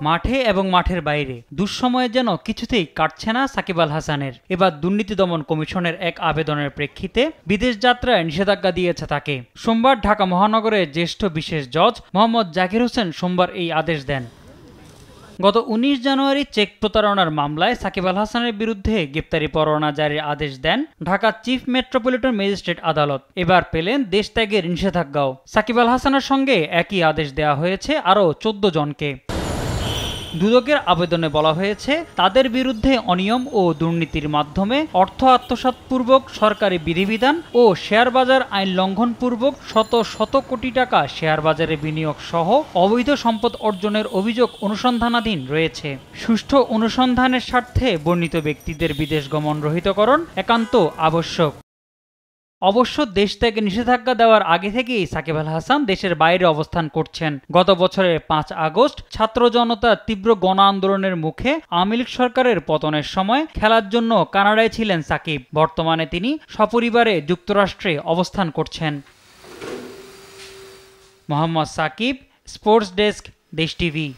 মাঠে এবং মাঠের বাইরে দুঃসময়ে যেন কিছুতেই কাটছে না সাকিব আল হাসানের। এবার দুর্নীতি দমন কমিশনের এক আবেদনের প্রেক্ষিতে বিদেশ যাত্রায় নিষেধাজ্ঞা দিয়েছে তাকে। সোমবার ঢাকা মহানগরের জ্যেষ্ঠ বিশেষ জজ মোহাম্মদ জাকির হোসেন সোমবার এই আদেশ দেন। গত ১৯ জানুয়ারি চেক প্রতারণার মামলায় সাকিব আল হাসানের বিরুদ্ধে গ্রেপ্তারি পরোয়ানা জারির আদেশ দেন ঢাকা চিফ মেট্রোপলিটন ম্যাজিস্ট্রেট আদালত। এবার পেলেন দেশ ত্যাগের নিষেধাজ্ঞাও। সাকিব আল হাসানের সঙ্গে একই আদেশ দেওয়া হয়েছে আরও ১৪ জনকে। দুদকের আবেদনে বলা হয়েছে, তাদের বিরুদ্ধে অনিয়ম ও দুর্নীতির মাধ্যমে অর্থ আত্মসাৎপূর্বক সরকারি বিধিবিধান ও শেয়ার বাজার আইন লঙ্ঘনপূর্বক শত শত কোটি টাকা শেয়ার বাজারে বিনিয়োগ সহ অবৈধ সম্পদ অর্জনের অভিযোগ অনুসন্ধানাধীন রয়েছে। সুষ্ঠু অনুসন্ধানের স্বার্থে বর্ণিত ব্যক্তিদের বিদেশ গমন রহিতকরণ একান্ত আবশ্যক। অবশ্য দেশ ত্যাগে নিষেধাজ্ঞা দেওয়ার আগে থেকেই সাকিব আল হাসান দেশের বাইরে অবস্থান করছেন। গত বছরের ৫ আগস্ট ছাত্র জনতার তীব্র গণ আন্দোলনের মুখে আওয়ামী লীগ সরকারের পতনের সময় খেলার জন্য কানাডায় ছিলেন সাকিব। বর্তমানে তিনি সপরিবারে যুক্তরাষ্ট্রে অবস্থান করছেন। মোহাম্মদ সাকিব, স্পোর্টস ডেস্ক, দেশ টিভি।